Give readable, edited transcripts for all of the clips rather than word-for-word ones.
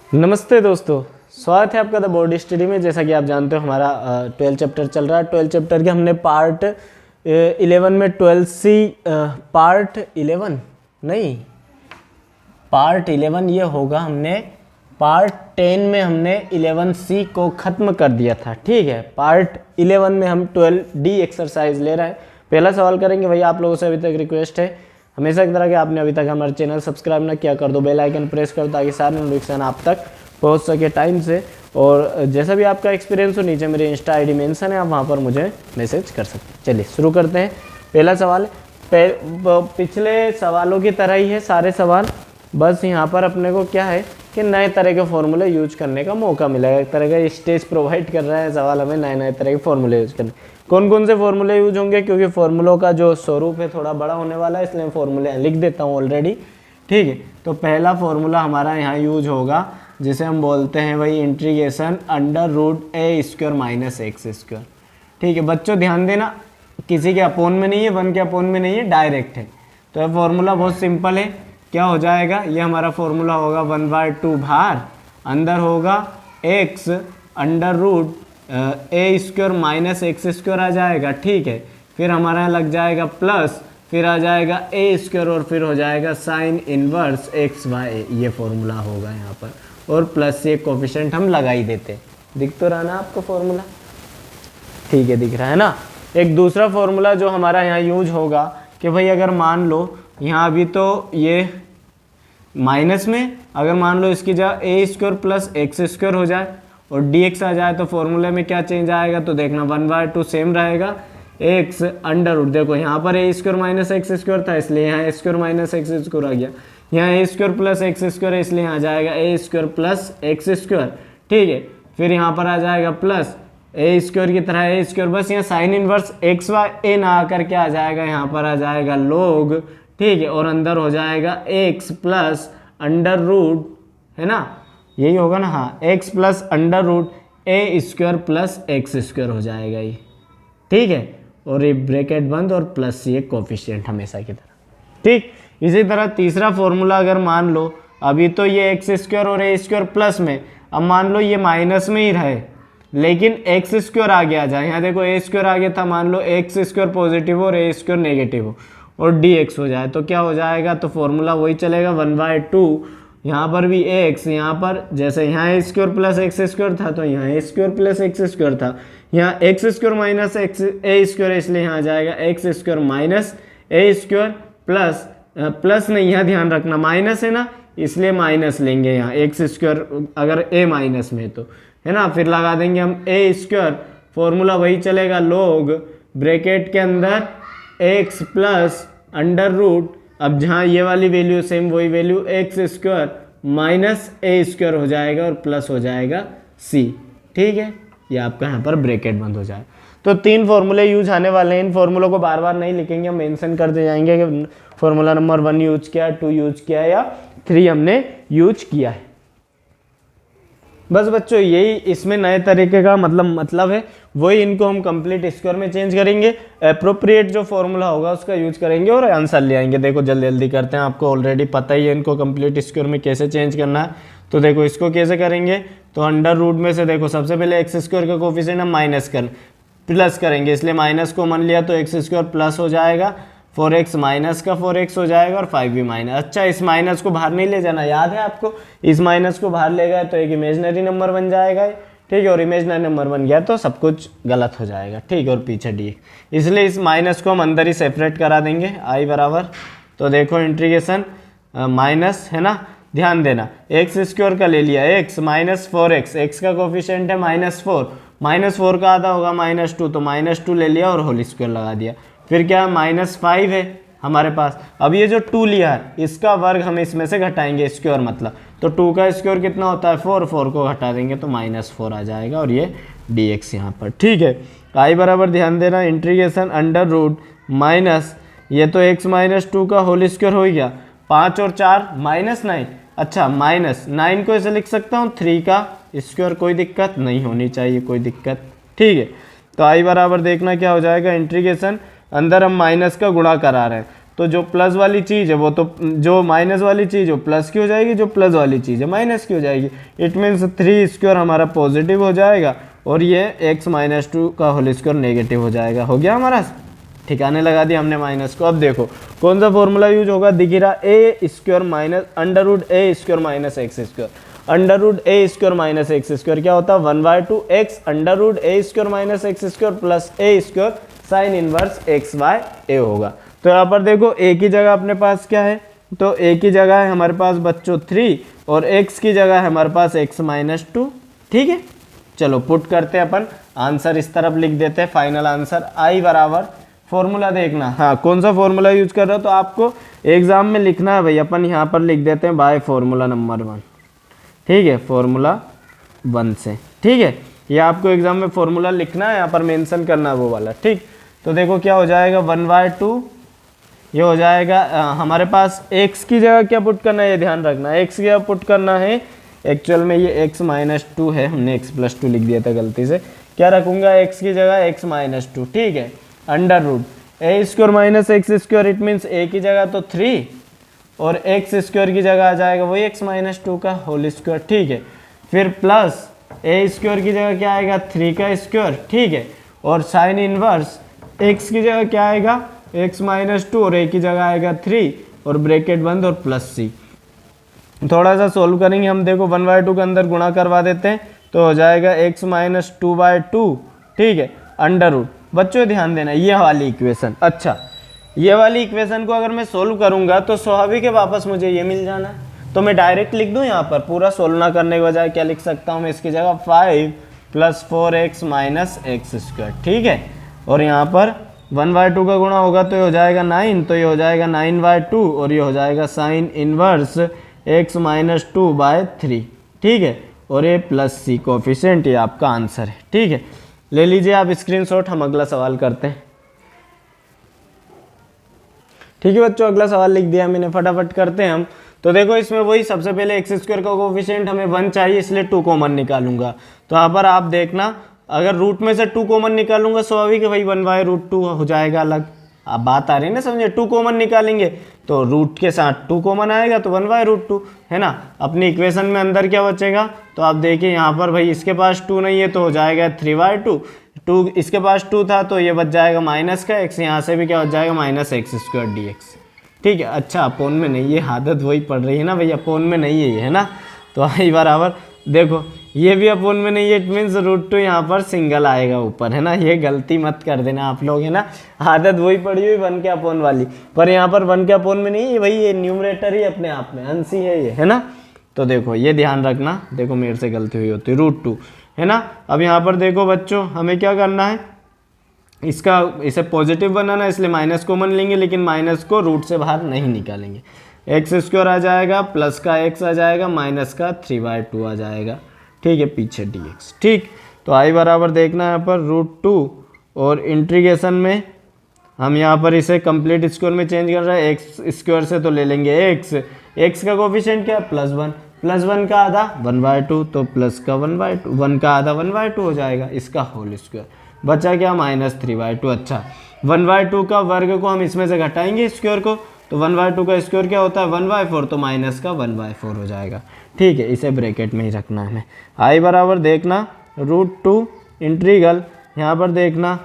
नमस्ते दोस्तों, स्वागत है आपका द बोर्ड स्टडी में। जैसा कि आप जानते हो हमारा 12 चैप्टर चल रहा है। 12 चैप्टर के हमने पार्ट 11 में 12C पार्ट 11 नहीं, पार्ट 11 ये होगा। हमने पार्ट 10 में हमने 11C को ख़त्म कर दिया था। ठीक है, पार्ट 11 में हम 12D एक्सरसाइज ले रहे हैं। पहला सवाल करेंगे भैया, आप लोगों से अभी तक रिक्वेस्ट है हमेशा की तरह कि आपने अभी तक हमारे चैनल सब्सक्राइब ना किया, कर दो, बेल आइकन प्रेस कर दो ताकि सारे नोटिफिकेशन आप तक पहुंच सके टाइम से। और जैसा भी आपका एक्सपीरियंस हो, नीचे मेरी इंस्टा आईडी मेंशन है, आप वहां पर मुझे मैसेज कर सकते हैं। चलिए शुरू करते हैं। पहला सवाल पिछले सवालों की तरह ही है सारे सवाल, बस यहाँ पर अपने को क्या है कि नए तरह के फॉर्मूले यूज करने का मौका मिलेगा। एक तरह का स्टेज प्रोवाइड कर रहा है सवाल हमें नए नए तरह के फॉर्मूले यूज करने। कौन कौन से फॉर्मूले यूज होंगे, क्योंकि फॉर्मूलों का जो स्वरूप है थोड़ा बड़ा होने वाला है, इसलिए फॉर्मूले लिख देता हूँ ऑलरेडी। ठीक है, तो पहला फॉर्मूला हमारा यहाँ यूज होगा जिसे हम बोलते हैं भाई इंटीग्रेशन अंडर रूट ए स्क्वायर माइनस एक्स स्क्वायर। ठीक है बच्चों, ध्यान देना, किसी के अपोन में नहीं है, 1 के अपोन में नहीं है, डायरेक्ट है। तो यह फॉर्मूला बहुत सिंपल है। क्या हो जाएगा, ये हमारा फॉर्मूला होगा 1/2 भार अंदर होगा x अंडर रूट ए स्क्वायर माइनस एक्स स्क्वायर आ जाएगा। ठीक है, फिर हमारा यहाँ लग जाएगा प्लस, फिर आ जाएगा ए स्क्वायर और फिर हो जाएगा साइन इनवर्स एक्स बाय ए। ये फॉर्मूला होगा यहाँ पर, और प्लस से कोफिशिएंट हम लगा ही देते। दिख तो रहा ना आपको फॉर्मूला? ठीक है, दिख रहा है ना। एक दूसरा फॉर्मूला जो हमारा यहाँ यूज होगा कि भाई अगर मान लो यहाँ अभी तो ये माइनस में, अगर मान लो इसकी जगह ए स्क्वायर प्लस एक्स स्क्वायर हो जाए और dx आ जाए तो फॉर्मूले में क्या चेंज आएगा, तो देखना 1/2 सेम रहेगा, x अंडर रूट। देखो यहाँ पर ए स्क्वायर माइनस एक्स स्क्वायर था, इसलिए यहाँ ए स्क्वायर माइनस एक्स स्क्वायर आ गया। यहाँ ए स्क्वायर प्लस एक्स स्क्वायर है, इसलिए यहाँ आ जाएगा ए स्क्वायर प्लस एक्स स्क्वायर। ठीक है, फिर यहाँ पर आ जाएगा प्लस ए स्क्वायर की तरह ए स्क्वायर, बस यहाँ साइन इनवर्स एक्स वाई ए ना आकर के आ जाएगा, यहाँ पर आ जाएगा लोग। ठीक है, और अंदर हो जाएगा x प्लस अंडर रूट, है ना, यही होगा ना, हाँ, x प्लस अंडर रूट ए स्क्वायर प्लस एक्स स्क्वायर हो जाएगा ये। ठीक है, और ये ब्रैकेट बंद और प्लस ये कोफिशिएंट हमेशा की तरह। ठीक, इसी तरह तीसरा फॉर्मूला अगर मान लो अभी तो ये एक्स स्क्वायर और ए स्क्वायर प्लस में, अब मान लो ये माइनस में ही रहे लेकिन एक्स स्क्वायर आगे आ जाए। यहाँ देखो ए स्क्वायर आगे था, मान लो एक्स स्क्वायर पॉजिटिव और ए स्क्वायर नेगेटिव हो और dx हो जाए तो क्या हो जाएगा, तो फॉर्मूला वही चलेगा 1/2। यहाँ पर भी x, यहाँ पर जैसे यहाँ ए स्क्वायर प्लस एक्स स्क्वायर था तो यहाँ ए स्क्वायर प्लस एक्स स्क्वायर था, यहाँ एक्स स्क्वायर माइनस एक्स ए स्क्वायर है, इसलिए यहाँ आ जाएगा x square minus A square plus, plus नहीं, यहाँ ध्यान रखना माइनस है ना, इसलिए माइनस लेंगे यहाँ एक्स स्क्वायर अगर ए माइनस में तो, है ना, फिर लगा देंगे हम ए स्क्वायर, फॉर्मूला वही चलेगा लोग ब्रैकेट के अंदर x प्लस अंडर रूट, अब जहाँ ये वाली वैल्यू सेम वही value x square minus A square हो जाएगा और प्लस हो जाएगा c। ठीक है, ये आपका यहाँ पर ब्रैकेट बंद हो जाए। तो 3 फॉर्मूले यूज आने वाले हैं। इन फॉर्मूलों को बार बार नहीं लिखेंगे, हम मेंशन करते जाएंगे कि फॉर्मूला नंबर 1 यूज किया, 2 यूज किया या 3 हमने यूज किया है। बस बच्चों यही इसमें नए तरीके का मतलब है, वही इनको हम कंप्लीट स्क्वायर में चेंज करेंगे, अप्रोप्रिएट जो फॉर्मूला होगा उसका यूज करेंगे और आंसर ले आएंगे। देखो जल्दी जल्दी करते हैं, आपको ऑलरेडी पता ही है इनको कंप्लीट स्क्वायर में कैसे चेंज करना है। तो देखो इसको कैसे करेंगे, तो अंडर रूट में से देखो सबसे पहले एक्स स्क्वायर का कोफिशिएंट हम प्लस करेंगे, इसलिए माइनस को मान लिया तो एक्स स्क्वायर प्लस हो जाएगा, 4x माइनस का 4x हो जाएगा और 5 भी माइनस। अच्छा, इस माइनस को बाहर नहीं ले जाना, याद है आपको, इस माइनस को बाहर ले गए तो एक इमेजिनरी नंबर बन जाएगा। ठीक है, और इमेजिनरी नंबर बन गया तो सब कुछ गलत हो जाएगा। ठीक है, और पीछे डी, इसलिए इस माइनस को हम अंदर ही सेपरेट करा देंगे आई बराबर। तो देखो इंटीग्रेशन माइनस, है ना, ध्यान देना, एक्स स्क्वायर का ले लिया x माइनस 4x, एक्स का कोफिशिएंट है -4, -4 का आधा होगा -2, तो -2 ले लिया और होल स्क्वायर लगा दिया। फिर क्या -5 है हमारे पास, अब ये जो 2 लिया है इसका वर्ग हम इसमें से घटाएंगे, स्क्वायर मतलब, तो 2 का स्क्वायर कितना होता है 4, 4 को घटा देंगे तो -4 आ जाएगा और ये dx यहाँ पर। ठीक है, आई बराबर ध्यान देना इंटीग्रेशन अंडर रूट माइनस, ये तो x -2 का होल स्क्वायर हो गया, 5 और 4 -9, अच्छा -9 को ऐसे लिख सकता हूँ 3 का स्क्वायर, कोई दिक्कत नहीं होनी चाहिए, कोई दिक्कत। ठीक है, तो आई बराबर देखना क्या हो जाएगा, इंटीग्रेशन अंदर हम माइनस का गुणा करा रहे हैं तो जो प्लस वाली चीज़ है वो तो, जो माइनस वाली चीज़ है वो प्लस की हो जाएगी, जो प्लस वाली चीज़ है माइनस की हो जाएगी। इट मीन्स 3 स्क्वायर हमारा पॉजिटिव हो जाएगा और ये x माइनस 2 का होल स्क्वायर नेगेटिव हो जाएगा। हो गया हमारा, ठिकाने लगा दिया हमने माइनस को। अब देखो कौन सा फॉर्मूला यूज होगा, दिख रहा A square minus under root A square minus x square. Under root A square minus x square क्या होता है, 1/2 X under root A square minus x square plus A square sine inverse X by A होगा। तो यहाँ पर देखो ए की जगह अपने पास क्या है, तो ए की जगह है हमारे पास बच्चों 3 और एक्स की जगह है हमारे पास x माइनस 2। ठीक है, चलो पुट करते हैं अपन, आंसर इस तरफ लिख देते हैं, फाइनल आंसर आई बराबर, फॉर्मूला देखना, हाँ कौन सा फॉर्मूला यूज कर रहा हो तो आपको एग्जाम में लिखना है भाई, अपन यहाँ पर लिख देते हैं बाय फॉर्मूला नंबर 1। ठीक है, फॉर्मूला 1 से। ठीक है, ये आपको एग्जाम में फॉर्मूला लिखना है, यहाँ पर मेंशन करना है वो वाला। ठीक, तो देखो क्या हो जाएगा 1/2, ये हो जाएगा हमारे पास x की जगह क्या पुट करना है, ये ध्यान रखना है, x की जगह पुट करना है, एक्चुअल में ये x माइनस 2 है, हमने x प्लस 2 लिख दिया था गलती से, क्या रखूंगा x की जगह x माइनस 2। ठीक है, under root A square minus x square, it means a की जगह तो 3 और x स्क्वायर की जगह आ जाएगा वही x माइनस 2 का होल स्क्वायर। ठीक है, फिर प्लस ए स्क्वायर की जगह क्या आएगा 3 का स्क्वायर। ठीक है, और साइन इनवर्स x की जगह क्या आएगा x माइनस 2 और a की जगह आएगा 3 और ब्रैकेट बंद और प्लस c। थोड़ा सा सोल्व करेंगे हम, देखो 1/2 के अंदर गुणा करवा देते हैं तो हो जाएगा x माइनस 2/2। ठीक है, अंडर रूट, बच्चों ध्यान देना ये वाली इक्वेशन, अच्छा ये वाली इक्वेशन को अगर मैं सोल्व करूंगा तो स्वाभाविक है वापस मुझे ये मिल जाना है, तो मैं डायरेक्ट लिख दूं यहाँ पर, पूरा सोल्व ना करने के बजाय क्या लिख सकता हूँ मैं इसकी जगह 5 + 4x माइनस एक्स स्क्वायर। ठीक है, और यहाँ पर 1/2 का गुणा होगा तो ये हो जाएगा 9, तो ये हो जाएगा 9/2 और ये हो जाएगा साइन इनवर्स x माइनस 2/3। ठीक है, और ये प्लस c कोफिशिएंट, ये आपका आंसर है। ठीक है, ले लीजिए आप स्क्रीनशॉट, हम अगला सवाल करते हैं। ठीक है बच्चों, अगला सवाल लिख दिया मैंने, फटाफट करते हैं हम। तो देखो इसमें वही सबसे पहले एक्स स्क्वायर का कोफिशिएंट हमें 1 चाहिए, इसलिए 2 कॉमन निकालूंगा। तो यहाँ पर आप देखना, अगर रूट में से 2 कॉमन निकालूंगा स्वाभाविक है भाई 1/√2 हो जाएगा अलग। अब बात आ रही है ना समझे, 2 कॉमन निकालेंगे तो रूट के साथ 2 कॉमन आएगा तो 1/√2 है ना। अपनी इक्वेशन में अंदर क्या बचेगा, तो आप देखिए यहाँ पर भाई इसके पास 2 नहीं है तो हो जाएगा 3/2, 2 इसके पास 2 था तो ये बच जाएगा माइनस का x, यहाँ से भी क्या बच जाएगा माइनस एक्स स्क्वायर dx। ठीक है, अच्छा अपोन में नहीं, ये आदत वही पड़ रही है ना भैया, अपोन में नहीं है ये, है ना। तो आई बराबर देखो ये भी अपोन में नहीं है, इट मीन्स √2 यहाँ पर सिंगल आएगा ऊपर, है ना। ये गलती मत कर देना आप लोग, है ना, आदत वही पड़ी हुई 1 के अपोन वाली, पर यहाँ पर 1 के अपोन में नहीं है भाई, ये न्यूमरेटर ही अपने आप में अंश ही है ये, है ना। तो देखो ये ध्यान रखना, देखो मेरे से गलती हुई होती है √2, है ना। अब यहाँ पर देखो बच्चों हमें क्या करना है, इसे पॉजिटिव बनाना, इसलिए माइनस कॉमन लेंगे, लेकिन माइनस को रूट से बाहर नहीं निकालेंगे। एक्स स्क्वायर आ जाएगा, प्लस का x आ जाएगा, माइनस का 3/2 आ जाएगा। ठीक है, पीछे dx। ठीक, तो आई बराबर देखना यहाँ पर √2 और इंटीग्रेशन में हम यहाँ पर इसे कंप्लीट स्क्वायर में चेंज कर रहे हैं, एक्स स्क्वायर से तो ले लेंगे x का कोफिशिएंट क्या है +1, +1 का आधा 1/2, तो प्लस का 1/2, 1 का आधा 1/2 हो जाएगा, इसका होल स्क्वायर बचा क्या -3/2। अच्छा 1/2 का वर्ग को हम इसमें से घटाएंगे स्क्वायर को, तो 1/2 का स्क्वायर क्या होता है 1/4, तो माइनस का 1/4 हो जाएगा। ठीक है, इसे ब्रैकेट में ही रखना है हमें। आई बराबर देखना √2 इंटीग्रल, यहाँ पर देखना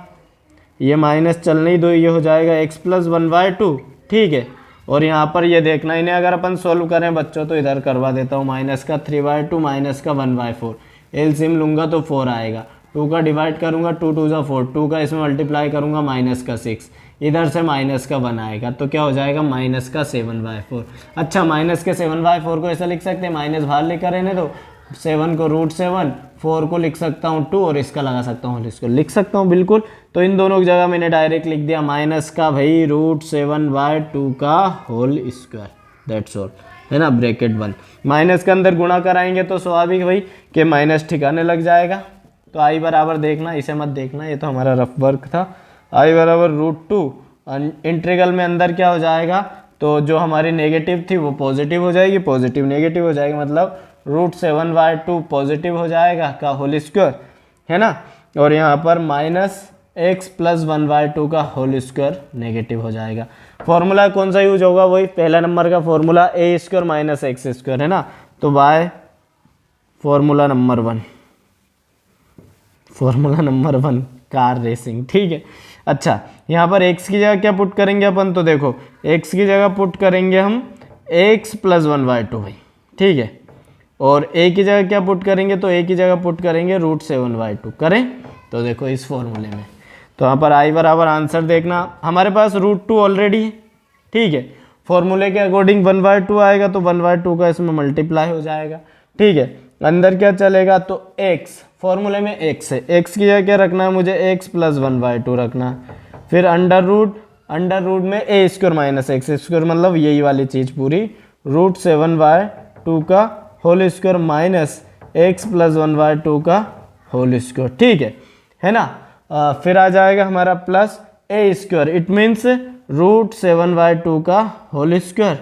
ये माइनस चलने ही दो, ये हो जाएगा x + 1/2। ठीक है, और यहाँ पर ये देखना, इन्हें अगर अपन सोल्व करें बच्चों तो इधर करवा देता हूँ, माइनस का 3/2 माइनस का 1/4, एलसीएम लूंगा तो 4 आएगा, 2 का डिवाइड करूंगा 2 2 ज़ा 4, 2 का इसमें मल्टीप्लाई करूंगा माइनस का 6, इधर से माइनस का 1 आएगा, तो क्या हो जाएगा माइनस का 7/4। अच्छा माइनस के 7/4 को ऐसा लिख सकते हैं, माइनस बाहर लेकर रहने दो, 7 को √7, 4 को लिख सकता हूँ 2 और इसका लगा सकता हूँ, इसको लिख सकता हूँ बिल्कुल। तो इन दोनों की जगह मैंने डायरेक्ट लिख दिया माइनस का भाई √7/2 का होल स्क्वायर, दैट्स ऑल, है ना, ब्रैकेट 1। माइनस के अंदर गुणा कराएंगे तो स्वाभाविक भाई कि माइनस ठिकाने लग जाएगा। तो आई बराबर देखना, इसे मत देखना, ये तो हमारा रफ वर्क था। आई बराबर √2 इंटीग्रल में अंदर क्या हो जाएगा, तो जो हमारी नेगेटिव थी वो पॉजिटिव हो जाएगी, पॉजिटिव नेगेटिव हो जाएगी, मतलब √7/2 पॉजिटिव हो जाएगा का होल स्क्वायर, है ना। और यहाँ पर माइनस एक्स प्लस 1/2 का होल स्क्वायर नेगेटिव हो जाएगा। फॉर्मूला कौन सा यूज होगा, वही पहला नंबर का फॉर्मूला ए स्क्वायर माइनस एक्स स्क्वायर है ना, तो by formula number 1, formula number 1 car racing, ठीक है। अच्छा, यहाँ पर x की जगह क्या पुट करेंगे अपन, तो देखो x की जगह पुट करेंगे हम x प्लस 1/2 भाई, ठीक है। और a की जगह क्या पुट करेंगे, तो a की जगह पुट करेंगे √7/2 करें। तो देखो इस फॉर्मूले में, तो यहाँ पर i बराबर आंसर देखना, हमारे पास √2 ऑलरेडी है, ठीक है। फॉर्मूले के अकॉर्डिंग 1/2 आएगा तो 1/2 का इसमें मल्टीप्लाई हो जाएगा, ठीक है। अंदर क्या चलेगा, तो x, फॉर्मूले में x है, x की जगह क्या रखना है मुझे, x प्लस 1/2 रखना है। फिर अंडर रूट में a स्क्वायर माइनस एक्स स्क्वायर, मतलब यही वाली चीज़ पूरी, √7/2 का whole square minus x plus 1/2 का होल स्क्वायर, ठीक है ना। फिर आ जाएगा हमारा plus a square, it means √7/2 का होल स्क्वायर,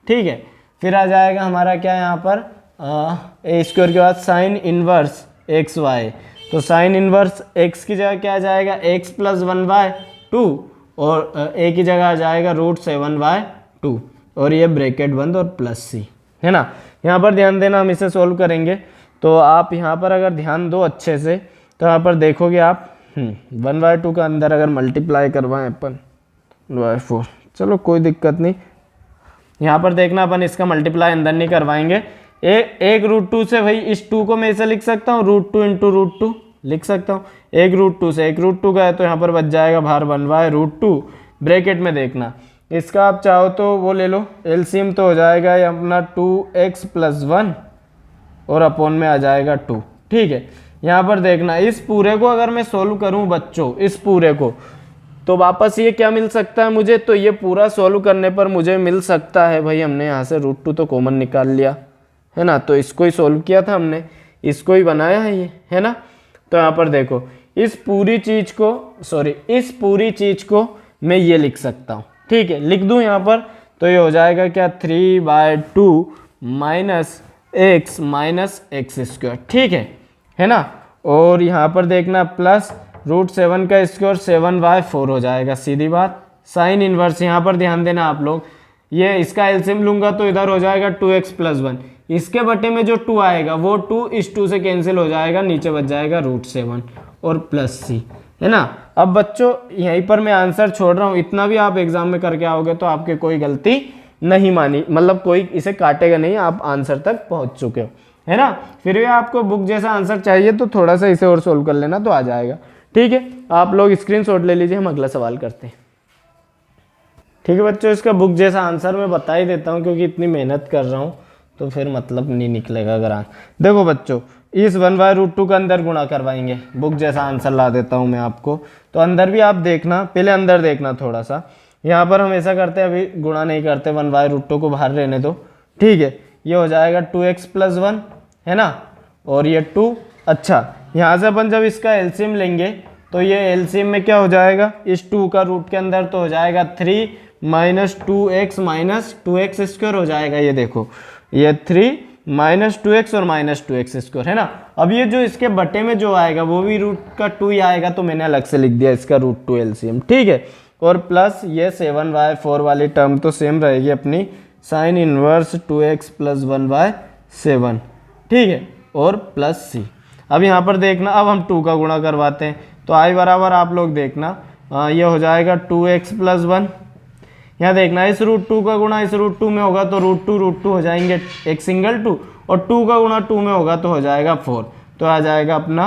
ठीक है। फिर आ जाएगा हमारा क्या यहाँ पर a स्क्वायर के बाद साइन इनवर्स एक्स वाई, तो साइन इनवर्स x की जगह क्या आ जाएगा, x प्लस 1/2 और a की जगह आ जाएगा √7/2 और ये ब्रैकेट बंद और प्लस c, है ना। यहाँ पर ध्यान देना, हम इसे सोल्व करेंगे तो आप यहाँ पर अगर ध्यान दो अच्छे से, तो यहाँ पर देखोगे आप 1/2 का अंदर अगर मल्टीप्लाई करवाएं अपन 4, चलो कोई दिक्कत नहीं। यहाँ पर देखना अपन इसका मल्टीप्लाई अंदर नहीं करवाएंगे, एक √2 से भाई इस 2 को मैं इसे लिख सकता हूँ, √2 इंटू √2 लिख सकता हूँ। एक √2 से एक √2 का है तो यहाँ पर बच जाएगा बाहर 1/√2, ब्रैकेट में देखना इसका आप चाहो तो वो ले लो एलसीएम, तो हो जाएगा ये अपना 2x प्लस 1 और अपॉन में आ जाएगा 2, ठीक है। यहाँ पर देखना इस पूरे को अगर मैं सोल्व करूँ बच्चों, इस पूरे को, तो वापस ये क्या मिल सकता है मुझे, तो ये पूरा सोल्व करने पर मुझे मिल सकता है भाई, हमने यहाँ से √2 तो कॉमन निकाल लिया है ना, तो इसको ही सोल्व किया था हमने, इसको ही बनाया है ये, है ना। तो यहाँ पर देखो इस पूरी चीज को मैं ये लिख सकता हूँ, ठीक है। लिख दूँ यहाँ पर, तो ये हो जाएगा क्या 3/2 minus X minus x square, ठीक है ना। और यहाँ पर देखना प्लस √7 का स्क्वायर 7/4 हो जाएगा, सीधी बात। साइन इनवर्स, यहाँ पर ध्यान देना आप लोग, ये इसका एलसीएम लूंगा तो इधर हो जाएगा 2x प्लस 1, इसके बटे में जो 2 आएगा वो 2 इस 2 से कैंसिल हो जाएगा, नीचे बच जाएगा √7 और प्लस c, है ना। अब बच्चों यहीं पर मैं आंसर छोड़ रहा हूँ, इतना भी आप एग्जाम में करके आओगे तो आपके कोई गलती नहीं मानी, मतलब कोई इसे काटेगा नहीं, आप आंसर तक पहुँच चुके हो, है ना। फिर भी आपको बुक जैसा आंसर चाहिए तो थोड़ा सा इसे और सोल्व कर लेना तो आ जाएगा, ठीक है। आप लोग स्क्रीनशॉट ले लीजिए, हम अगला सवाल करते हैं, ठीक है बच्चों। इसका बुक जैसा आंसर मैं बता ही देता हूँ क्योंकि इतनी मेहनत कर रहा हूँ तो फिर मतलब नहीं निकलेगा अगर देखो बच्चों इस 1/√2 का अंदर गुणा करवाएंगे, बुक जैसा आंसर ला देता हूँ मैं आपको, तो अंदर भी आप देखना, पहले अंदर देखना थोड़ा सा। यहाँ पर हम ऐसा करते हैं, अभी गुणा नहीं करते, 1/√2 को बाहर रहने दो, ठीक है। ये हो जाएगा 2x प्लस 1, है ना, और ये 2। अच्छा, यहाँ से अपन जब इसका एलसीएम लेंगे तो ये एलसीएम में क्या हो जाएगा, इस 2 का रूट के अंदर तो हो जाएगा 3 minus 2x minus 2x square हो जाएगा, ये देखो ये 3 माइनस 2x और माइनस 2x स्क्वायर, है ना। अब ये जो इसके बटे में जो आएगा वो भी रूट का 2 ही आएगा, तो मैंने अलग से लिख दिया इसका √2 एलसीएम, ठीक है। और प्लस ये 7/4 वाली टर्म तो सेम रहेगी अपनी, साइन इनवर्स 2x प्लस 1/7, ठीक है, और प्लस c। अब यहाँ पर देखना, अब हम 2 का गुणा करवाते हैं, तो i बराबर आप लोग देखना ये हो जाएगा 2x प्लस 1। यहाँ देखना इस √2 का गुणा इस √2 में होगा तो √2 हो जाएंगे एक सिंगल 2, और 2 का गुणा 2 में होगा तो हो जाएगा 4, तो आ जाएगा अपना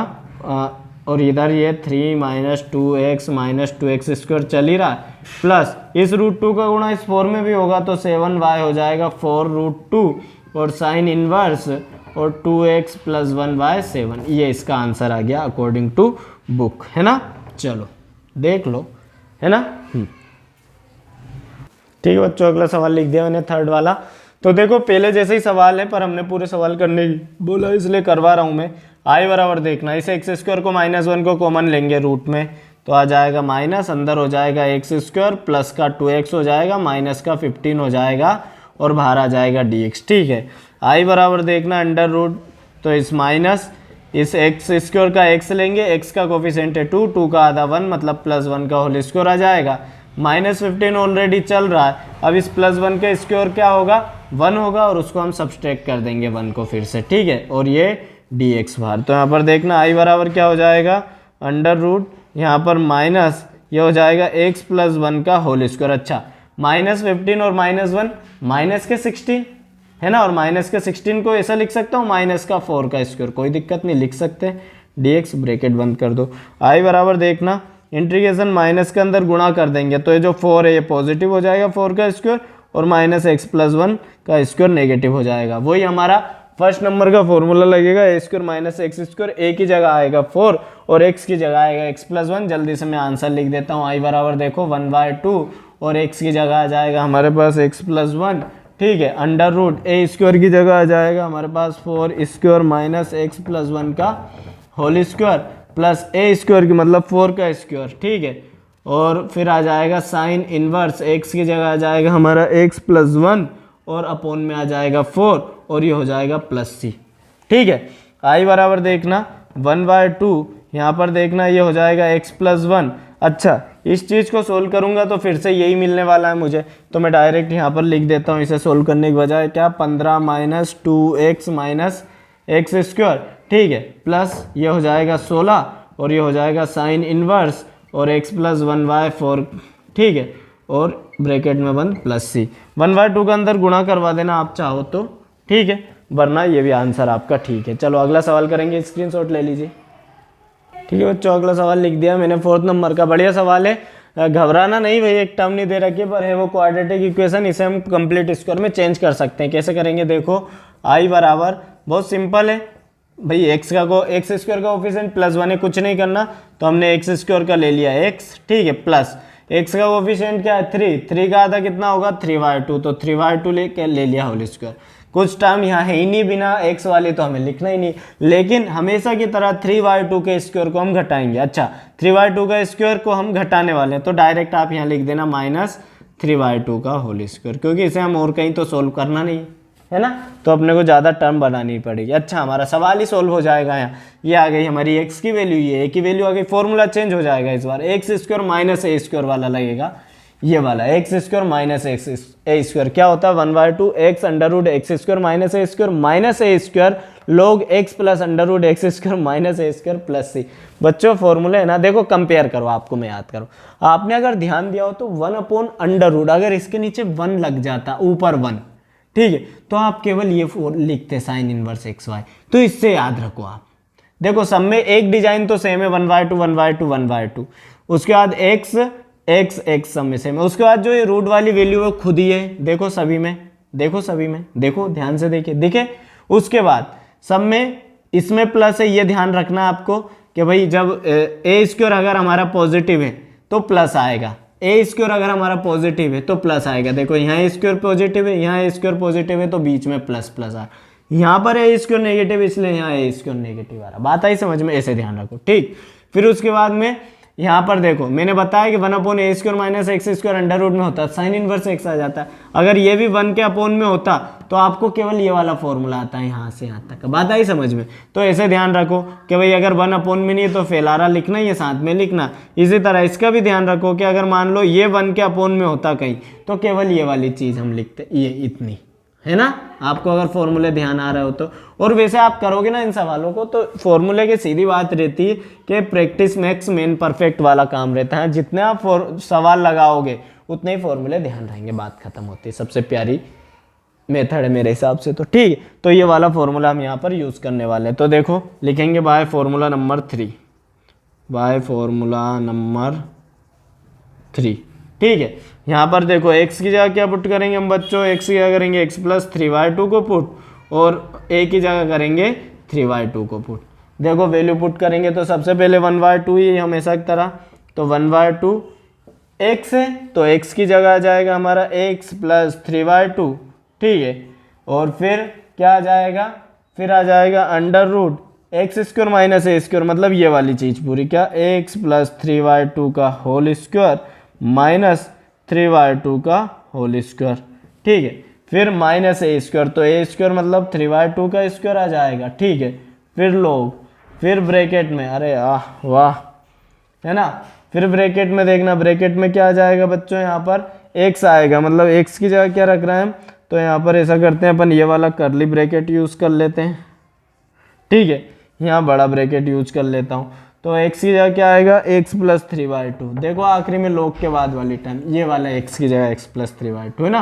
और इधर ये 3 minus 2x minus 2x square चल ही रहा है, प्लस इस √2 का गुणा इस 4 में भी होगा तो 7y हो जाएगा 4√2 और साइन इनवर्स और 2x प्लस 1/7, ये इसका आंसर आ गया अकॉर्डिंग टू बुक, है ना। चलो देख लो, है ना। ठीक है बच्चों, अगला सवाल लिख दिया मैंने, थर्ड वाला। तो देखो पहले जैसे ही सवाल है पर हमने पूरे सवाल करने की बोला इसलिए करवा रहा हूँ मैं। आई बराबर देखना, इस एक्स स्क्वायर को -1 को कॉमन लेंगे रूट में तो आ जाएगा माइनस, अंदर हो जाएगा एक्स स्क्वायर, प्लस का 2x हो जाएगा, माइनस का 15 हो जाएगा और बाहर आ जाएगा dx, ठीक है। आई बराबर देखना अंडर रूट, तो इस माइनस इस एक्स स्क्वायर का एक्स लेंगे, एक्स का कोफिशिएंट है 2, 2 का आधा 1 मतलब +1 का होल स्क्वायर आ जाएगा। -15 ऑलरेडी चल रहा है, अब इस +1 का स्क्वायर क्या होगा 1 होगा और उसको हम सब्सट्रैक्ट कर देंगे 1 को फिर से, ठीक है। और ये dx बाहर, तो यहाँ पर देखना i बराबर क्या हो जाएगा √ यहाँ पर माइनस ये हो जाएगा x + 1 का होल स्क्वायर। अच्छा -15 और -1 माइनस के 16 है ना, और माइनस के 16 को ऐसा लिख सकता हूँ -4 का स्क्वायर, कोई दिक्कत नहीं लिख सकते। dx ब्रैकेट बंद कर दो, i बराबर देखना इंटीग्रेशन माइनस के अंदर गुणा कर देंगे तो ये जो 4 है ये पॉजिटिव हो जाएगा 4 का स्क्वायर, और -x + 1 का स्क्वायर नेगेटिव हो जाएगा। वही हमारा फर्स्ट नंबर का फॉर्मूला लगेगा, a² - x², a की जगह आएगा 4 और x की जगह आएगा x + 1। जल्दी से मैं आंसर लिख देता हूँ, i बराबर देखो 1/2 और x की जगह आ जाएगा हमारे पास x + 1, ठीक है। √a² की जगह आ जाएगा हमारे पास 4² - x + 1 का होल स्क्वायर प्लस a² की मतलब 4 का स्क्वायर, ठीक है। और फिर आ जाएगा साइन इनवर्स, x की जगह आ जाएगा हमारा x + 1 और अपोन में आ जाएगा 4 और ये हो जाएगा +c, ठीक है। i बराबर देखना 1/2, यहाँ पर देखना ये हो जाएगा x + 1। अच्छा इस चीज़ को सोल्व करूँगा तो फिर से यही मिलने वाला है मुझे, तो मैं डायरेक्ट यहाँ पर लिख देता हूँ इसे सोल्व करने की बजाय, क्या 15 - 2x - x², ठीक है, प्लस ये हो जाएगा 16 और ये हो जाएगा साइन इनवर्स और x + 1/4, ठीक है, और ब्रैकेट में बंद +c। 1/2 का अंदर गुणा करवा देना आप चाहो तो, ठीक है, वरना ये भी आंसर आपका ठीक है। चलो अगला सवाल करेंगे, स्क्रीनशॉट ले लीजिए। ठीक है बच्चों, अगला सवाल लिख दिया मैंने 4th नंबर का, बढ़िया सवाल है, घबराना नहीं भाई, एक टर्म नहीं दे रखी है पर है वो क्वाड्रेटिक इक्वेशन, इसे हम कंप्लीट स्क्वायर में चेंज कर सकते हैं। कैसे करेंगे देखो, i बराबर बहुत सिंपल है भाई, x स्क्वायर का कोफिशिएंट +1 है, कुछ नहीं करना, तो हमने x² का ले लिया x, ठीक है, प्लस x का कोफिशिएंट क्या है 3 का आधा कितना होगा 3/2, तो 3/2 ले लिया होल स्क्वायर। कुछ टर्म यहाँ है ही नहीं बिना x वाले, तो हमें लिखना ही नहीं, लेकिन हमेशा की तरह 3/2 के स्क्वायर को हम घटाएंगे। अच्छा 3/2 का स्क्वायर को हम घटाने वाले हैं, तो डायरेक्ट आप यहाँ लिख देना -3/2 का होल स्क्वायर, क्योंकि इसे हम और कहीं तो सोल्व करना नहीं है ना, तो अपने को ज़्यादा टर्म बनानी पड़ेगी। अच्छा हमारा सवाल ही सोल्व हो जाएगा यहाँ, ये आ गई हमारी x की वैल्यू, ये a की वैल्यू आ गई, फॉर्मूला चेंज हो जाएगा इस बार, x² - a² वाला लगेगा, ये वाला x² - a² क्या होता है 1/2 x √x² - a² log x plus √x² - a² c। बच्चों फॉर्मूले है ना, देखो कंपेयर करो, आपको मैं याद करो, आपने अगर ध्यान दिया हो तो 1/√, अगर इसके नीचे 1 लग जाता ऊपर 1, ठीक है, तो आप केवल ये लिखते साइन इनवर्स xy, तो इससे याद रखो आप। देखो सब में एक डिजाइन तो सेम है 1/2 1/2 1/2, उसके बाद x सब में सेम है, उसके बाद जो ये रूट वाली वैल्यू है खुद ही है, देखो सभी में, देखो ध्यान से देखिए, दिखे। उसके बाद सब में इसमें प्लस है, ये ध्यान रखना आपको कि भाई जब a² अगर हमारा पॉजिटिव है तो प्लस आएगा, a² अगर हमारा पॉजिटिव है तो प्लस आएगा। देखो यहाँ a² पॉजिटिव है, यहाँ a² पॉजिटिव है, तो बीच में प्लस आ, यहाँ पर a² नेगेटिव, इसलिए यहाँ a² नेगेटिव आ रहा। बात आई समझ में, ऐसे ध्यान रखो, ठीक। फिर उसके बाद में यहाँ पर देखो मैंने बताया कि 1/a² - x² अंडर रूट में होता, साइन इनवर्स x आ जाता है। अगर ये भी 1 के अपोन में होता तो आपको केवल ये वाला फॉर्मूला आता है यहाँ से यहाँ तक। बात आई समझ में, तो ऐसे ध्यान रखो कि भाई अगर 1 अपोन में नहीं है तो फैलारा लिखना, ये साथ में लिखना। इसी तरह इसका भी ध्यान रखो कि अगर मान लो ये 1 के अपोन में होता कहीं, तो केवल ये वाली चीज़ हम लिखते, ये इतनी है ना, आपको अगर फॉर्मूले ध्यान आ रहा हो तो। और वैसे आप करोगे ना इन सवालों को तो फॉर्मूले की सीधी बात रहती है कि प्रैक्टिस मेक्स मैन परफेक्ट वाला काम रहता है, जितने आप सवाल लगाओगे उतने ही फॉर्मूले ध्यान रहेंगे, बात खत्म होती है। सबसे प्यारी मेथड है मेरे हिसाब से, तो ठीक है। तो ये वाला फॉर्मूला हम यहाँ पर यूज़ करने वाले हैं, तो देखो लिखेंगे by formula number 3, by formula number 3, ठीक है। यहाँ पर देखो x की जगह क्या पुट करेंगे हम बच्चों, x की जगह करेंगे x + 3/2 को पुट, और a की जगह करेंगे 3/2 को पुट। देखो वैल्यू पुट करेंगे तो सबसे पहले 1/2 ही हमेशा की तरह, तो 1/2 x है तो x की जगह आ जाएगा हमारा x + 3/2, ठीक है। और फिर क्या आ जाएगा, फिर आ जाएगा √x² - a² मतलब ये वाली चीज़ पूरी, क्या x + 3/2 का होल स्क्वायर माइनस 3/2 का होल स्क्वायर, ठीक है। फिर -a², तो a² मतलब 3/2 का स्क्वायर आ जाएगा, ठीक है। फिर लोग फिर ब्रैकेट में, अरे वाह, है ना, फिर ब्रैकेट में देखना, ब्रैकेट में क्या आ जाएगा बच्चों, यहाँ पर x आएगा, मतलब x की जगह क्या रख रहे हैं हम, तो यहाँ पर ऐसा करते हैं अपन, ये वाला करली ब्रैकेट यूज़ कर लेते हैं, ठीक है, यहाँ बड़ा ब्रैकेट यूज कर लेता हूँ, तो x की जगह क्या आएगा, x प्लस 3/2, देखो आखिरी में log के बाद वाली टर्म, ये वाला x की जगह x प्लस 3/2 है ना,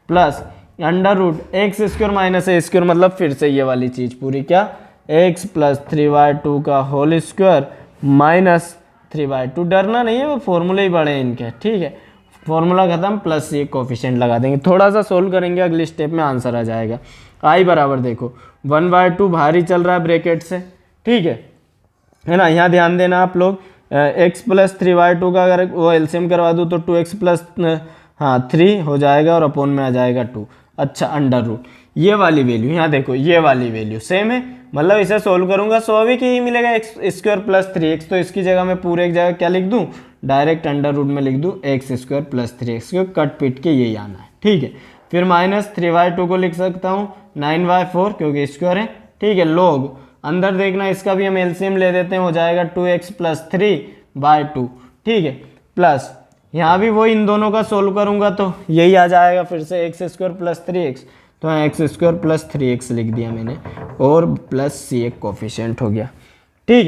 plus under root x square minus A square, मतलब फिर से ये वाली चीज़ पूरी, क्या, x प्लस 3/2 का होल स्क्वायर माइनस 3/2, डरना नहीं है, वो फॉर्मूले ही बड़े हैं इनके, ठीक है, फॉर्मूला खत्म, प्लस ये कोफिशिएंट लगा देंगे, थोड़ा सा सोल्व करेंगे, अगली स्टेप में आंसर आ जाएगा। आई बराबर देखो 1/2 बाहर ही चल रहा है ब्रैकेट से, ठीक है ना, यहाँ ध्यान देना आप लोग, x प्लस 3/2 का अगर वो एलसीएम करवा दूँ तो 2x प्लस 3 हो जाएगा और अपॉन में आ जाएगा 2, अच्छा अंडर रूट, ये वाली वैल्यू यहाँ देखो, ये वाली वैल्यू सेम है, मतलब इसे सोल्व करूंगा स्वाभाविक ही मिलेगा एक्स स्क्वायर प्लस 3x, तो इसकी जगह मैं पूरे एक जगह क्या लिख दूं, डायरेक्ट अंडर रूट में लिख दूं x square plus 3x, cut पीट के यही आना है, ठीक है, फिर माइनस 3/2 को लिख सकता हूँ 9/4 क्योंकि स्क्वायर है, ठीक है, log अंदर देखना, इसका भी हम एलसीएम ले देते हैं, हो जाएगा 2x प्लस 3/2, ठीक है, प्लस यहाँ भी वो इन दोनों का सोल्व करूंगा तो यही आ जाएगा फिर से एक्स स्क्वायर प्लस 3x, तो एक्स स्क्वायर प्लस 3x लिख दिया मैंने, और प्लस सी एक कोफिशिएंट हो गया, ठीक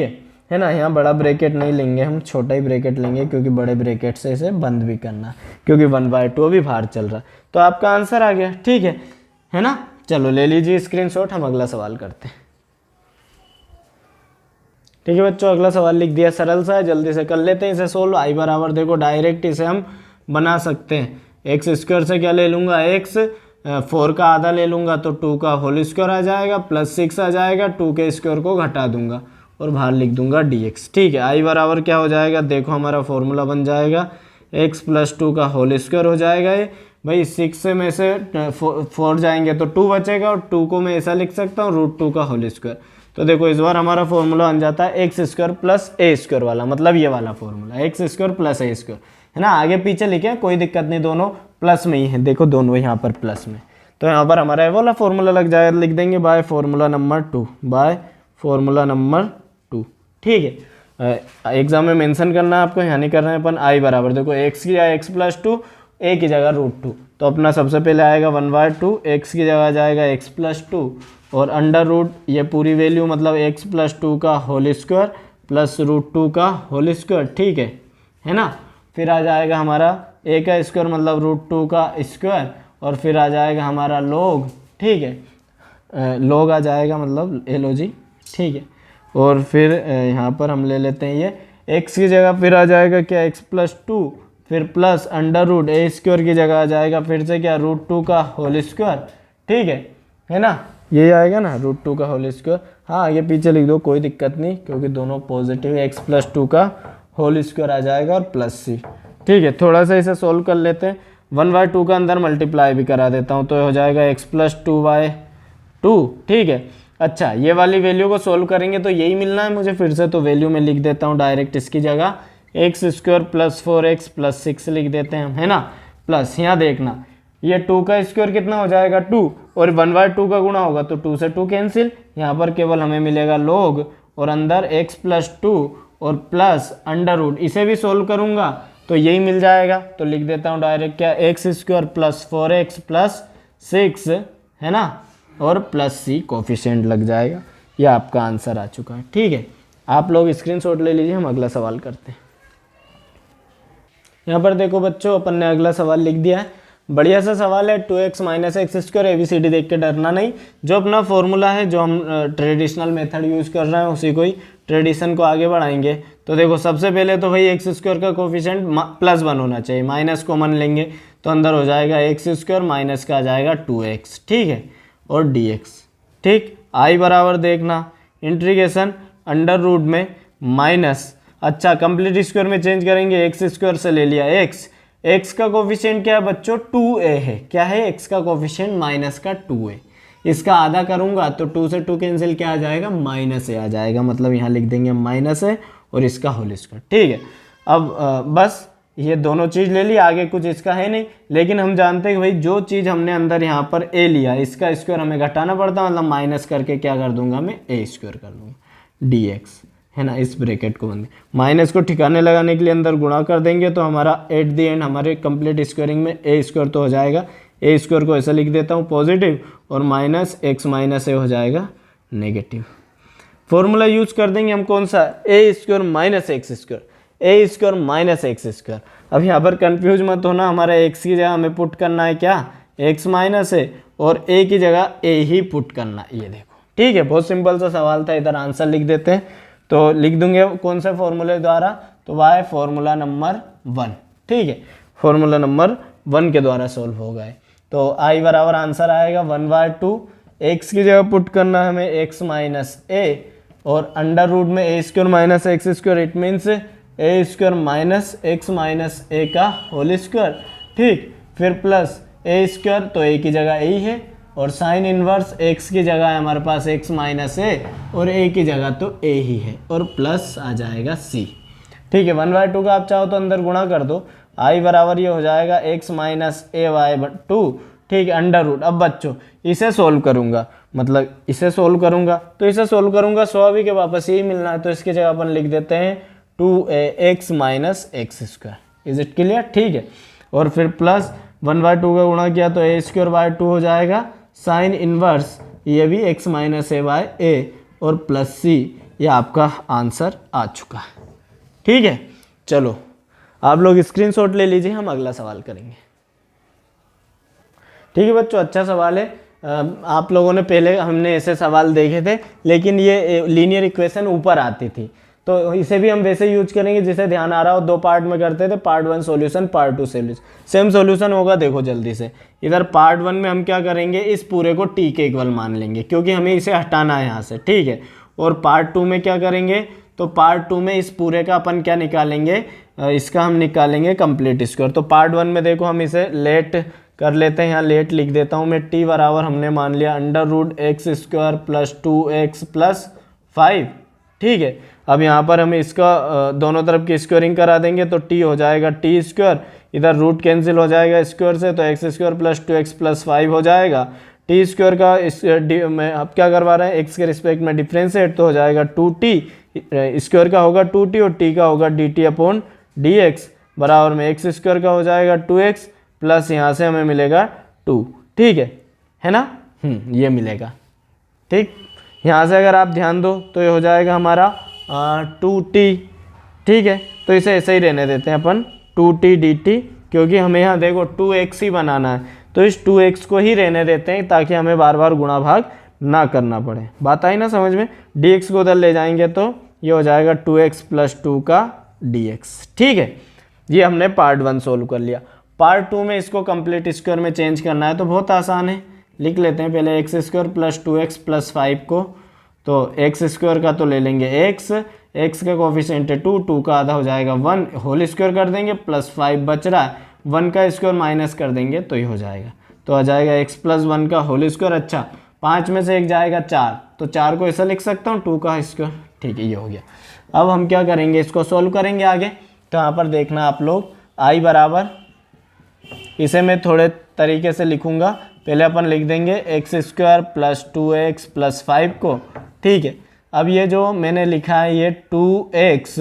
है ना, यहाँ बड़ा ब्रैकेट नहीं लेंगे हम, छोटा ही ब्रैकेट लेंगे, क्योंकि बड़े ब्रैकेट से इसे बंद भी करना, क्योंकि 1/2 भी बाहर चल रहा है, तो आपका आंसर आ गया, ठीक है ना, चलो ले लीजिए स्क्रीनशॉट, हम अगला सवाल करते हैं। ठीक है बच्चों, अगला सवाल लिख दिया, सरल सा है, जल्दी से कर लेते हैं इसे सोल्व। आई बराबर देखो डायरेक्ट इसे हम बना सकते हैं, एक्स स्क्वायर से क्या ले लूँगा, एक्स 4 का आधा ले लूँगा तो 2 का होल स्क्वायर आ जाएगा, प्लस 6 आ जाएगा, 2 के स्क्वायर को घटा दूंगा और बाहर लिख दूंगा dx, ठीक है। आई बराबर क्या हो जाएगा, देखो हमारा फॉर्मूला बन जाएगा, x प्लस 2 का होल स्क्वायर हो जाएगा, ये भाई 6 में से 4 जाएंगे तो 2 बचेगा, और 2 को मैं ऐसा लिख सकता हूँ √2 का होल स्क्वायर, तो देखो इस बार हमारा फॉर्मूला बन जाता है x square plus A square वाला, मतलब ये वाला formula x square plus A square, है ना, आगे पीछे लिखे कोई दिक्कत नहीं, दोनों प्लस में ही है, देखो दोनों यहाँ पर प्लस में, तो यहाँ पर हमारा ये वाला फॉर्मूला लग जाएगा, लिख देंगे by formula number 2, by formula number 2, ठीक है। एग्जाम में मेंशन करना है आपको, यहाँ नहीं करना है अपन। आई बराबर देखो एक्स की जगह एक्स प्लस 2, ए की जगह √2, तो अपना सबसे पहले आएगा 1/2, एक्स की जगह जाएगा एक्स प्लस 2 और अंडर रूट ये पूरी वैल्यू मतलब एक्स प्लस 2 का होल स्क्वायर प्लस √2 का होल स्क्वायर, ठीक है ना, फिर आ जाएगा हमारा ए का स्क्वायर मतलब √2 का स्क्वायर, और फिर आ जाएगा हमारा log, ठीक है, log आ जाएगा मतलब LOG, ठीक है, और फिर यहाँ पर हम ले लेते हैं ये x की जगह फिर आ जाएगा क्या x प्लस 2, फिर प्लस अंडर रूट ए स्क्वायर की जगह आ जाएगा फिर से क्या √2 का होल स्क्वायर, ठीक है ना, ये आएगा ना √2 का होल स्क्वायर, हाँ आगे पीछे लिख दो कोई दिक्कत नहीं, क्योंकि दोनों पॉजिटिव है, x प्लस 2 का होल स्क्वायर आ जाएगा और प्लस सी, ठीक है। थोड़ा सा इसे सोल्व कर लेते हैं, 1/2 का अंदर मल्टीप्लाई भी करा देता हूँ, तो हो जाएगा x प्लस 2/2, ठीक है। अच्छा ये वाली वैल्यू को सोल्व करेंगे तो यही मिलना है मुझे फिर से, तो वैल्यू में लिख देता हूँ डायरेक्ट इसकी जगह x square plus 4x plus 6 लिख देते हैं हम, है ना, प्लस यहाँ देखना ये 2 का स्क्वायर कितना हो जाएगा 2, और 1/2 का गुणा होगा तो 2 से 2 कैंसिल, यहाँ पर केवल हमें मिलेगा log और अंदर x प्लस 2 और प्लस अंडर रूट, इसे भी सोल्व करूँगा तो यही मिल जाएगा, तो लिख देता हूँ डायरेक्ट क्या x square plus 4x plus 6, है ना, और प्लस सी कोफिशिएंट लग जाएगा, यह आपका आंसर आ चुका है, ठीक है। आप लोग स्क्रीनशॉट ले लीजिए, हम अगला सवाल करते हैं। यहाँ पर देखो बच्चों अपन ने अगला सवाल लिख दिया है, बढ़िया सा सवाल है, 2x minus x square ABCD देख के डरना नहीं, जो अपना फॉर्मूला है जो हम ट्रेडिशनल मेथड यूज़ कर रहे हैं उसी को ही ट्रेडिशन को आगे बढ़ाएंगे। तो देखो सबसे पहले तो भाई एक्स स्क्वायर का कोफिशिएंट +1 होना चाहिए, माइनस कॉमन लेंगे तो अंदर हो जाएगा एक्स स्क्वायर माइनस का आ जाएगा 2x, ठीक है, और dx, ठीक। आई बराबर देखना इंटीग्रेशन अंडर रूट में माइनस, अच्छा कंप्लीट स्क्वायर में चेंज करेंगे, एक्स स्क्वायर से ले लिया x का कोफिशिएंट क्या है बच्चों 2a है, क्या है x का कोफिशिएंट माइनस का 2a, इसका आधा करूंगा तो 2 से 2 कैंसिल क्या आ जाएगा माइनस a आ जाएगा, मतलब यहाँ लिख देंगे माइनस a और इसका होल स्क्वायर, ठीक है। अब बस ये दोनों चीज़ ले ली, आगे कुछ इसका है नहीं, लेकिन हम जानते हैं कि भाई जो चीज़ हमने अंदर यहाँ पर a लिया इसका स्क्वायर हमें घटाना पड़ता है, मतलब माइनस करके क्या कर दूंगा मैं a स्क्वायर कर दूंगा, dx, है ना। इस ब्रैकेट को बंद, माइनस को ठिकाने लगाने के लिए अंदर गुणा कर देंगे तो हमारा एट द एंड हमारे कंप्लीट स्क्वायरिंग में ए स्क्वायर तो हो जाएगा। ए स्क्वायर को ऐसा लिख देता हूँ पॉजिटिव, और माइनस एक्स माइनस ए हो जाएगा नेगेटिव। फॉर्मूला यूज कर देंगे हम कौन सा, ए स्क्वायर माइनस एक्स स्क्वायर, ए स्क्वायर माइनस एक्स स्क्वायर। अब यहाँ पर कंफ्यूज मत होना, हमारा एक्स की जगह हमें पुट करना है क्या, एक्स माइनस है, और ए की जगह ए ही पुट करना है, ये देखो। ठीक है, बहुत सिंपल सा सवाल था। इधर आंसर लिख देते हैं, तो लिख दूंगे कौन से फॉर्मूले द्वारा, तो वह फॉर्मूला नंबर 1। ठीक है, फॉर्मूला नंबर 1 के द्वारा सोल्व हो गए। तो आई बराबर आंसर आएगा 1/2, एक्स की जगह पुट करना है हमें एक्स माइनस ए, और अंडर रूट में A square minus x square, it means A square minus X minus A का होल स्क्वायर। ठीक, फिर प्लस ए स्क्वायर, तो ए की जगह ए ही है, और साइन इनवर्स एक्स की जगह है हमारे पास एक्स माइनस ए, और ए की जगह तो ए ही है, और प्लस आ जाएगा सी। ठीक है, 1/2 का आप चाहो तो अंदर गुणा कर दो, आई बराबर ये हो जाएगा एक्स माइनस ए वाई 2। ठीक है, अंडर रूट। अब बच्चों इसे सोल्व करूंगा, मतलब इसे सोल्व करूंगा, तो इसे सोल्व करूंगा स्वाभाविक है वापस यही मिलना है, तो इसकी जगह अपन लिख देते हैं 2x minus x square. Is it clear? ठीक है, और फिर प्लस 1/2 का गुणा किया तो ए स्क्वायर बाय 2 हो जाएगा, साइन इनवर्स ये भी x माइनस ए बाय ए, और प्लस सी, ये आपका आंसर आ चुका है। ठीक है, चलो आप लोग स्क्रीनशॉट ले लीजिए, हम अगला सवाल करेंगे। ठीक है बच्चों, अच्छा सवाल है। आप लोगों ने पहले हमने ऐसे सवाल देखे थे, लेकिन ये लीनियर इक्वेशन ऊपर आती थी, तो इसे भी हम वैसे यूज करेंगे जिसे ध्यान आ रहा हो। 2 पार्ट में करते थे, part 1 solution, part 2 solution. Same solution होगा, देखो जल्दी से। इधर पार्ट 1 में हम क्या करेंगे, इस पूरे को टी के इक्वल मान लेंगे, क्योंकि हमें इसे हटाना है यहाँ से। ठीक है, और पार्ट 2 में क्या करेंगे, तो पार्ट 2 में इस पूरे का अपन क्या निकालेंगे, इसका हम निकालेंगे कंप्लीट स्क्वायर। तो पार्ट 1 में देखो हम इसे लेट कर लेते हैं, यहाँ लेट लिख देता हूँ मैं। टी बराबर हमने मान लिया under root x square plus 2x plus 5। ठीक है, अब यहाँ पर हम इसका दोनों तरफ की स्क्वायरिंग करा देंगे, तो टी हो जाएगा टी स्क्वायर, इधर रूट कैंसिल हो जाएगा स्क्वायर से, तो x square plus 2x plus 5 हो जाएगा। टी स्क्वायर का मैं अब क्या करवा रहे हैं, एक्स के रिस्पेक्ट में डिफ्रेंशिएट, तो हो जाएगा 2t, स्क्वायर का होगा 2t और टी का होगा dt अपॉन dx, बराबर में एक्स स्क्वायर का हो जाएगा 2x प्लस यहाँ से हमें मिलेगा 2। ठीक है ना, ये मिलेगा। ठीक, यहाँ से अगर आप ध्यान दो तो ये हो जाएगा हमारा 2t। ठीक है, तो इसे ऐसे ही रहने देते हैं अपन 2t dt, क्योंकि हमें यहाँ देखो 2x ही बनाना है, तो इस 2x को ही रहने देते हैं ताकि हमें बार बार गुणा भाग ना करना पड़े। बात आई ना समझ में? dx को उधर ले जाएंगे तो ये हो जाएगा 2x प्लस 2 का dx। ठीक है, ये हमने पार्ट 1 सोल्व कर लिया। पार्ट 2 में इसको कंप्लीट स्क्वायर में चेंज करना है, तो बहुत आसान है, लिख लेते हैं पहले x square plus 2x plus 5 को। तो एक्स स्क्वायर का तो ले लेंगे एक्स का कोफिशिएंट है 2 का आधा हो जाएगा 1, होल स्क्वायर कर देंगे, प्लस 5 बच रहा है, 1 का स्क्वायर माइनस कर देंगे तो ये हो जाएगा, तो आ जाएगा x प्लस 1 का होल स्क्वायर। अच्छा, 5 में से 1 जाएगा 4, तो 4 को ऐसा लिख सकता हूँ 2 का स्क्वायर। ठीक है, ये हो गया। अब हम क्या करेंगे, इसको सोल्व करेंगे आगे। तो यहाँ पर देखना आप लोग, आई बराबर, इसे मैं थोड़े तरीके से लिखूंगा। पहले अपन लिख देंगे x square plus 2x plus 5 को। ठीक है, अब ये जो मैंने लिखा है ये 2x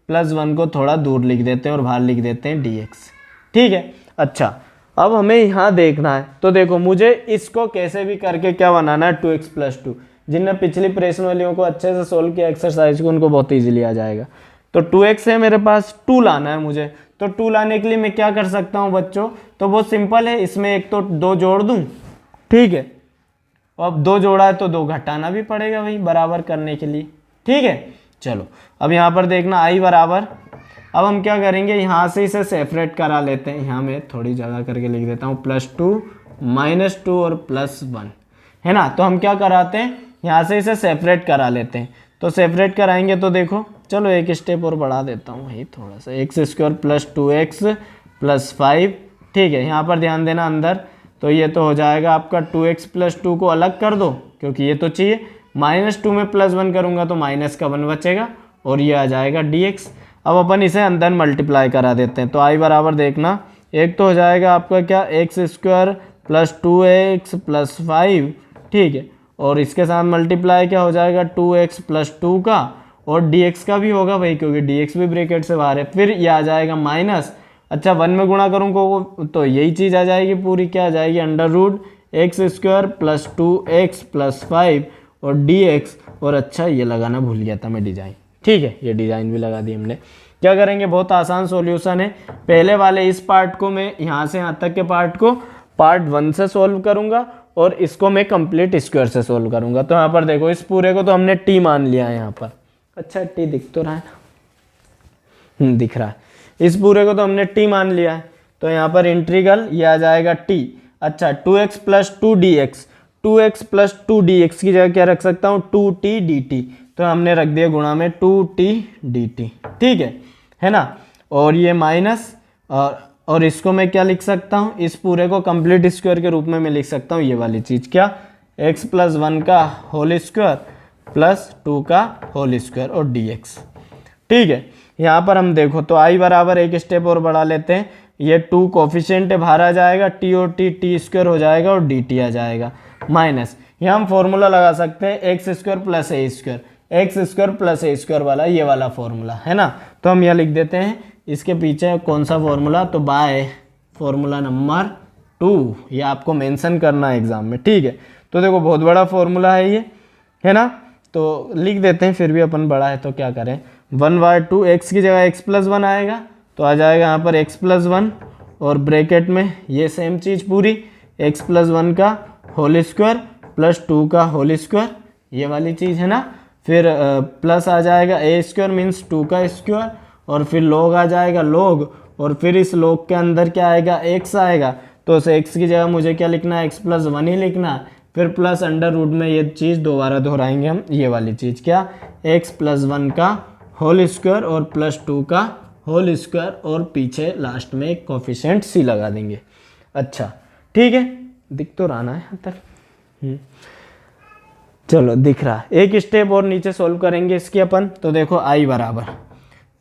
प्लस 1 को थोड़ा दूर लिख देते हैं और बाहर लिख देते हैं dx। ठीक है, अच्छा अब हमें यहाँ देखना है, तो देखो मुझे इसको कैसे भी करके क्या बनाना है 2x प्लस 2। जिनने पिछली प्रश्न वालियों को अच्छे से सोल्व किया एक्सरसाइज को, उनको बहुत ईजिली आ जाएगा। तो 2x है मेरे पास, 2 लाना है मुझे, तो 2 लाने के लिए मैं क्या कर सकता हूँ बच्चों, तो बहुत सिंपल है, इसमें एक तो 2 जोड़ दूँ। ठीक है, अब 2 जोड़ा है तो 2 घटाना भी पड़ेगा भाई बराबर करने के लिए। ठीक है, चलो अब यहाँ पर देखना आई बराबर, अब हम क्या करेंगे, यहाँ से इसे सेपरेट करा लेते हैं। यहाँ मैं थोड़ी जगह करके लिख देता हूँ +2 -2 और +1, है ना। तो हम क्या कराते हैं, यहाँ से इसे सेपरेट करा लेते हैं। तो सेपरेट कराएंगे तो देखो, चलो एक स्टेप और बढ़ा देता हूँ भाई थोड़ा सा, x square plus 2x plus 5। ठीक है, यहाँ पर ध्यान देना अंदर, तो ये तो हो जाएगा आपका 2x प्लस 2 को अलग कर दो क्योंकि ये तो चाहिए, -2 में +1 करूँगा तो माइनस का 1 बचेगा और ये आ जाएगा dx। अब अपन इसे अंदर मल्टीप्लाई करा देते हैं। तो आई बराबर देखना, एक तो हो जाएगा आपका क्या, x square plus 2x plus 5। ठीक है, और इसके साथ मल्टीप्लाई क्या हो जाएगा 2x प्लस 2 का, और dx का भी होगा भाई क्योंकि dx भी ब्रैकेट से बाहर है। फिर ये आ जाएगा माइनस, अच्छा 1 में गुणा करूँगा तो यही चीज़ आ जाएगी पूरी, क्या आ जाएगी under root x square plus 2x plus 5 और dx, और अच्छा ये लगाना भूल गया था मैं डिजाइन, ठीक है ये डिजाइन भी लगा दी हमने। क्या करेंगे, बहुत आसान सॉल्यूशन है। पहले वाले इस पार्ट को मैं यहाँ से यहाँ तक के पार्ट को पार्ट 1 से सोल्व करूंगा और इसको मैं कंप्लीट स्क्वायर से सोल्व करूंगा। तो यहाँ पर देखो इस पूरे को तो हमने टी मान लिया है यहाँ पर, अच्छा टी दिख तो रहा है ना, दिख रहा है। इस पूरे को तो हमने टी मान लिया है, तो यहाँ पर इंटीग्रल ये आ जाएगा टी। अच्छा 2x plus 2dx, 2x plus 2dx की जगह क्या रख सकता हूँ 2t dt, तो हमने रख दिया गुणा में 2t dt, ठीक है ना। और ये माइनस और इसको मैं क्या लिख सकता हूँ, इस पूरे को कंप्लीट स्क्वायर के रूप में मैं लिख सकता हूँ ये वाली चीज़, क्या x प्लस 1 का होल स्क्वायर प्लस 2 का होल स्क्वायर और dx, ठीक है। यहाँ पर हम देखो तो i बराबर एक स्टेप और बढ़ा लेते हैं, ये 2 कोफिशिएंट है बाहर आ जाएगा, t और t स्क्वायर हो जाएगा और dt आ जाएगा माइनस। यहाँ हम फॉर्मूला लगा सकते हैं x square plus A square, x square plus A square वाला ये वाला फॉर्मूला है ना। तो हम यहाँ लिख देते हैं इसके पीछे कौन सा फॉर्मूला, तो बाय फॉर्मूला नंबर 2, ये आपको मेंशन करना है एग्जाम में, ठीक है। तो देखो बहुत बड़ा फॉर्मूला है ये, है ना, तो लिख देते हैं, फिर भी अपन बड़ा है तो क्या करें, 1/2 एक्स की जगह x प्लस 1 आएगा तो आ जाएगा यहाँ पर x प्लस 1 और ब्रैकेट में ये सेम चीज़ पूरी x प्लस 1 का होल स्क्वायर प्लस 2 का होल स्क्वायर, ये वाली चीज़ है ना। फिर प्लस आ जाएगा a स्क्वायर मीन्स 2 का स्क्वायर, और फिर log आ जाएगा log, और फिर इस log के अंदर क्या आएगा x आएगा, तो उस x की जगह मुझे क्या लिखना है x प्लस 1 ही लिखना है। फिर प्लस अंडर रूट में ये चीज़ दोबारा दोहराएंगे हम, ये वाली चीज़ क्या x प्लस 1 का होल स्क्वायर और प्लस 2 का होल स्क्वायर, और पीछे लास्ट में एक कोफिशिएंट c लगा देंगे। अच्छा ठीक है, दिख तो रहा ना यहाँ तक, चलो दिख रहा है। एक स्टेप और नीचे सोल्व करेंगे इसकी अपन, तो देखो i बराबर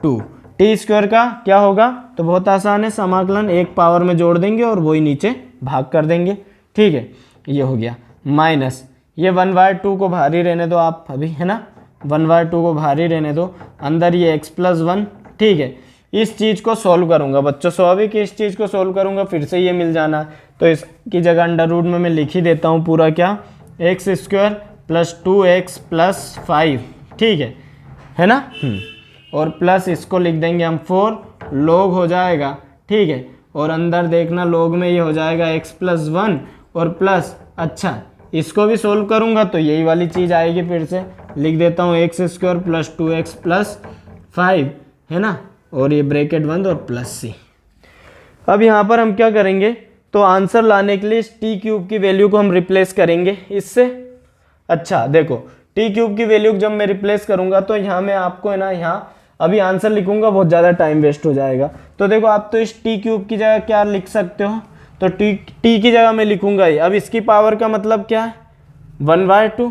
2 टी स्क्वायर का क्या होगा, तो बहुत आसान है, समाकलन एक पावर में जोड़ देंगे और वही नीचे भाग कर देंगे, ठीक है। ये हो गया माइनस, ये 1/2 को भारी रहने दो आप अभी, है ना, 1/2 को भारी रहने दो, अंदर ये x प्लस 1, ठीक है। इस चीज़ को सोल्व करूंगा बच्चों, स्वाभाविक इस चीज़ को सोल्व करूंगा फिर से ये मिल जाना, तो इसकी जगह अंडर रूट में मैं लिख ही देता हूँ पूरा, क्या x square plus 2x plus 5, ठीक है ना, और प्लस इसको लिख देंगे हम 4 log हो जाएगा, ठीक है। और अंदर देखना log में ये हो जाएगा x प्लस 1 और प्लस, अच्छा इसको भी सोल्व करूंगा तो यही वाली चीज़ आएगी, फिर से लिख देता हूँ x square plus 2x plus 5, है ना, और ये ब्रैकेट बंद और प्लस c। अब यहाँ पर हम क्या करेंगे, तो आंसर लाने के लिए इस टी क्यूब की वैल्यू को हम रिप्लेस करेंगे इससे। अच्छा देखो टी क्यूब की वैल्यू जब मैं रिप्लेस करूंगा तो यहाँ मैं आपको है ना, यहाँ अभी आंसर लिखूंगा बहुत ज़्यादा टाइम वेस्ट हो जाएगा, तो देखो आप तो इस टी क्यूब की जगह क्या लिख सकते हो, तो टी की जगह मैं लिखूंगा ये। अब इसकी पावर का मतलब क्या है 1/2,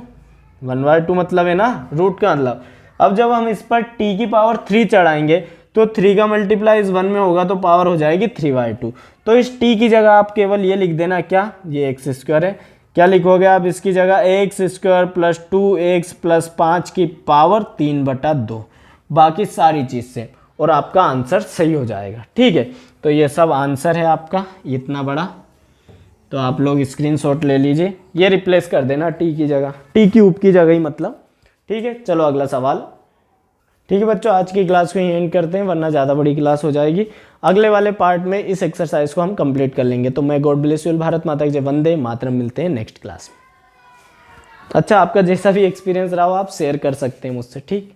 1/2 मतलब है ना रूट का मतलब। अब जब हम इस पर t की पावर 3 चढ़ाएंगे तो 3 का मल्टीप्लाई इस 1 में होगा तो पावर हो जाएगी 3/2। तो इस t की जगह आप केवल ये लिख देना, क्या ये एक्स स्क्वायर है, क्या लिखोगे आप इसकी जगह x square plus 2x plus 5 की पावर 3/2, बाकी सारी चीज़ से, और आपका आंसर सही हो जाएगा, ठीक है। तो ये सब आंसर है आपका इतना बड़ा, तो आप लोग स्क्रीनशॉट ले लीजिए, ये रिप्लेस कर देना टी की जगह, टी क्यूब की जगह ही मतलब, ठीक है। चलो अगला सवाल, ठीक है बच्चों, आज की क्लास को ही एंड करते हैं वरना ज़्यादा बड़ी क्लास हो जाएगी। अगले वाले पार्ट में इस एक्सरसाइज को हम कंप्लीट कर लेंगे। तो मैं गॉड ब्लेस यू, भारत माता की जय, वंदे मातरम। मिलते हैं नेक्स्ट क्लास में। अच्छा आपका जैसा भी एक्सपीरियंस रहा हो आप शेयर कर सकते हैं मुझसे, ठीक।